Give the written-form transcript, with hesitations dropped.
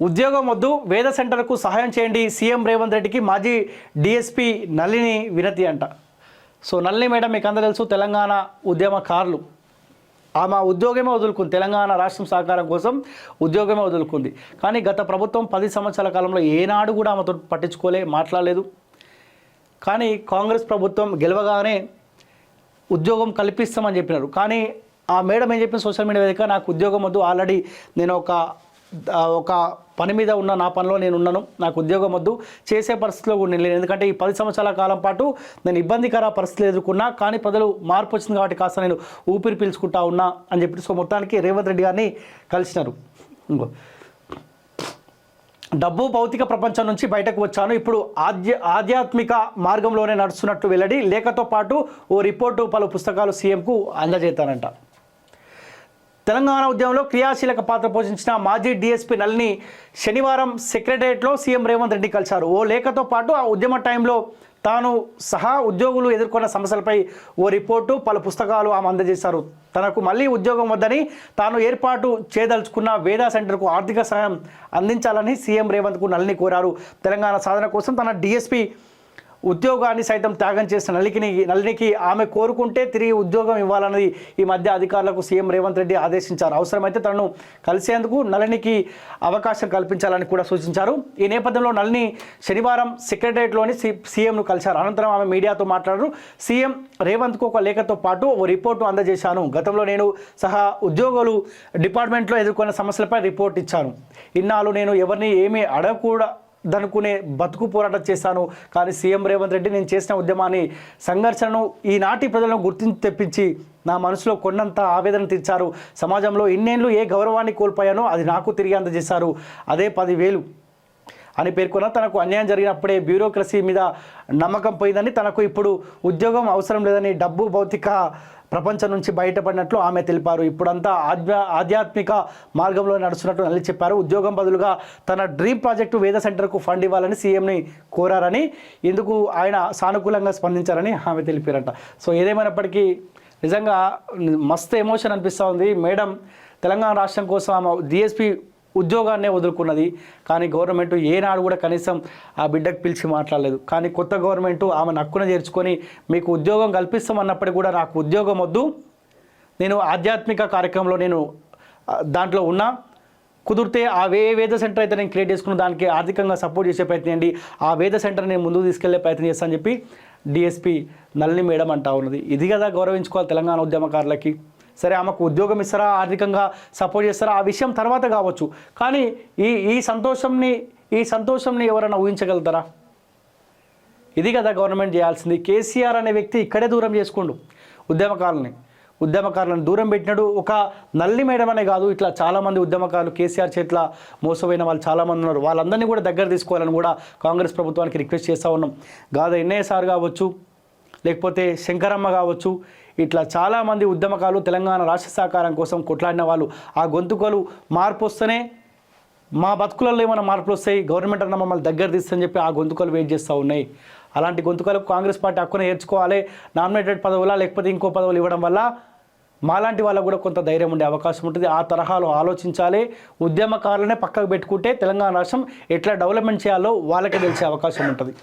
ఉద్యోగం వద్దు, వేద సెంటర్కు సహాయం చేయండి, సీఎం రేవంత్ రెడ్డికి మాజీ డిఎస్పీ నళిని వినతి అంట. సో నళిని మేడం మీకు అందరూ తెలుసు, తెలంగాణ ఉద్యమకారులు. ఆమె ఉద్యోగమే వదులుకుంది, తెలంగాణ రాష్ట్రం సహకారం కోసం ఉద్యోగమే వదులుకుంది. కానీ గత ప్రభుత్వం 10 సంవత్సరాల కాలంలో ఏనాడు కూడా ఆమెతో పట్టించుకోలే, మాట్లాడలేదు. కానీ కాంగ్రెస్ ప్రభుత్వం గెలవగానే ఉద్యోగం కల్పిస్తామని చెప్పినారు. కానీ ఆ మేడం ఏం చెప్పిన సోషల్ మీడియా వేదిక, నాకు ఉద్యోగం వద్దు, ఆల్రెడీ నేను ఒక పని మీద ఉన్న, నా పనిలో నేను ఉన్నాను, నాకు ఉద్యోగం వద్దు, చేసే పరిస్థితిలో కూడా నేను. ఎందుకంటే ఈ 10 సంవత్సరాల కాలం పాటు నేను ఇబ్బందికర పరిస్థితులు ఎదుర్కొన్నా, కానీ ప్రజలు మార్పు వచ్చింది కాబట్టి కాస్త నేను ఊపిరి పీల్చుకుంటా ఉన్నా అని చెప్పి సో మొత్తానికి రేవంత్ రెడ్డి గారిని కలిసినారు. డబ్బు భౌతిక ప్రపంచం నుంచి బయటకు వచ్చాను, ఇప్పుడు ఆధ్యాత్మిక మార్గంలోనే నడుస్తున్నట్టు వెల్లడి, లేఖతో పాటు ఓ రిపోర్టు, పలు పుస్తకాలు సీఎంకు అందజేస్తానంట. తెలంగాణ ఉద్యమంలో క్రియాశీలక పాత్ర పోషించిన మాజీ డీఎస్పీ నళిని శనివారం సెక్రటరియట్లో సీఎం రేవంత్ రెడ్డి కలిశారు. ఓ లేఖతో పాటు ఆ ఉద్యమ టైంలో తాను సహా ఉద్యోగులు ఎదుర్కొన్న సమస్యలపై ఓ రిపోర్టు, పలు పుస్తకాలు ఆమె అందజేశారు. తనకు మళ్ళీ ఉద్యోగం వద్దని, తాను ఏర్పాటు చేయదలుచుకున్న వేదా సెంటర్కు ఆర్థిక సహాయం అందించాలని సీఎం రేవంత్కు నళిని కోరారు. తెలంగాణ సాధన కోసం తన డీఎస్పీ ఉద్యోగాన్ని సైతం త్యాగం చేసిన నళినికి ఆమె కోరుకుంటే తిరిగి ఉద్యోగం ఇవ్వాలన్నది ఈ మధ్య అధికారులకు సీఎం రేవంత్ రెడ్డి ఆదేశించారు. అవసరమైతే తనను కలిసేందుకు నళినికి అవకాశం కల్పించాలని కూడా సూచించారు. ఈ నేపథ్యంలో నళిని శనివారం సెక్రటరియట్లోని సీఎంను కలిశారు. అనంతరం ఆమె మీడియాతో మాట్లాడారు. సీఎం రేవంత్కు ఒక లేఖతో పాటు ఓ రిపోర్టు అందజేశాను. గతంలో నేను సహా ఉద్యోగులు డిపార్ట్మెంట్లో ఎదుర్కొన్న సమస్యలపై రిపోర్ట్ ఇచ్చాను. ఇన్నాళ్ళు నేను ఎవరిని ఏమీ అడగకూడదనుకునే బతుకు పోరాటం చేశాను. కానీ సీఎం రేవంత్ రెడ్డి నేను చేసిన ఉద్యమాన్ని, సంఘర్షణను ఈనాటి ప్రజలను గుర్తించి తెప్పించి నా మనసులో కొన్నంత ఆవేదన తీర్చారు. సమాజంలో ఇన్నేళ్ళు ఏ గౌరవాన్ని కోల్పోయానో అది నాకు తిరిగి అందజేశారు. అదే 10,000 అని పేర్కొన్న. తనకు అన్యాయం జరిగినప్పుడే బ్యూరోక్రసీ మీద నమ్మకం పోయిందని, తనకు ఇప్పుడు ఉద్యోగం అవసరం లేదని, డబ్బు భౌతిక ప్రపంచం నుంచి బయటపడినట్లు ఆమె తెలిపారు. ఇప్పుడంతా ఆధ్యాత్మిక మార్గంలో నడుస్తున్నట్టు నళిని చెప్పారు. ఉద్యోగం బదులుగా తన డ్రీమ్ ప్రాజెక్టు వేద సెంటర్కు ఫండ్ ఇవ్వాలని సీఎంని కోరారని, ఇందుకు ఆయన సానుకూలంగా స్పందించారని ఆమె తెలిపారంట. సో ఏదేమైనప్పటికీ నిజంగా మస్తు ఎమోషన్ అనిపిస్తూ ఉంది. మేడం తెలంగాణ రాష్ట్రం కోసం ఆమె డిఎస్పీ ఉద్యోగాన్నే వదులుకున్నది. కానీ గవర్నమెంట్ ఏనాడు కూడా కనీసం ఆ బిడ్డకు పిలిచి మాట్లాడలేదు. కానీ కొత్త గవర్నమెంట్ ఆమె నక్కున చేర్చుకొని మీకు ఉద్యోగం కల్పిస్తామన్నప్పటికీ కూడా నాకు ఉద్యోగం వద్దు, నేను ఆధ్యాత్మిక కార్యక్రమంలో నేను దాంట్లో ఉన్నా, కుదిరితే ఆ వేద సెంటర్ అయితే నేను క్రియేట్ చేసుకున్న దానికి ఆర్థికంగా సపోర్ట్ చేసే ప్రయత్నం చేయండి, ఆ వేద సెంటర్ నేను ముందుకు తీసుకెళ్లే ప్రయత్నం చేస్తానని చెప్పి డిఎస్పీ నళిని మేడం అంటా ఉన్నది. ఇది కదా గౌరవించుకోవాలి తెలంగాణ ఉద్యమకారులకి. సరే ఆమెకు ఉద్యోగం ఇస్తారా, ఆర్థికంగా సపోర్ట్ చేస్తారా, ఆ విషయం తర్వాత కావచ్చు. కానీ ఈ సంతోషంని ఎవరైనా ఊహించగలుగుతారా? ఇది కదా గవర్నమెంట్ చేయాల్సింది. కేసీఆర్ అనే వ్యక్తి ఇక్కడే దూరం చేసుకోండు ఉద్యమకారులను దూరం పెట్టినాడు. ఒక నళిని మేడం అనే కాదు, ఇట్లా చాలామంది ఉద్యమకారులు కేసీఆర్ చేతిలో మోసపోయిన వాళ్ళు చాలామంది ఉన్నారు. వాళ్ళందరినీ కూడా దగ్గర తీసుకోవాలని కూడా కాంగ్రెస్ ప్రభుత్వానికి రిక్వెస్ట్ చేస్తూ ఉన్నాం. గాదా ఎన్ఐఏ సార్ కావచ్చు, లేకపోతే శంకరమ్మ కావచ్చు, ఇట్లా చాలామంది ఉద్యమకాలు తెలంగాణ రాష్ట్ర సహకారం కోసం కొట్లాడిన వాళ్ళు. ఆ గొంతుకలు మార్పు వస్తేనే మా బతుకులలో ఏమైనా మార్పులు వస్తాయి, గవర్నమెంట్ అన్న మమ్మల్ని దగ్గర తీస్తుందని చెప్పి ఆ గొంతుకలు వెయిట్ చేస్తూ ఉన్నాయి. అలాంటి గొంతుకలకు కాంగ్రెస్ పార్టీ హక్కున చేర్చుకోవాలి. నామినేటెడ్ పదవులా లేకపోతే ఇంకో పదవులు ఇవ్వడం వల్ల మాలాంటి వాళ్ళకు కూడా కొంత ధైర్యం ఉండే అవకాశం ఉంటుంది. ఆ తరహాలో ఆలోచించాలి. ఉద్యమకారులనే పక్కకు పెట్టుకుంటే తెలంగాణ రాష్ట్రం ఎట్లా డెవలప్మెంట్ చేయాలో వాళ్ళకే తెలిసే అవకాశం ఉంటుంది.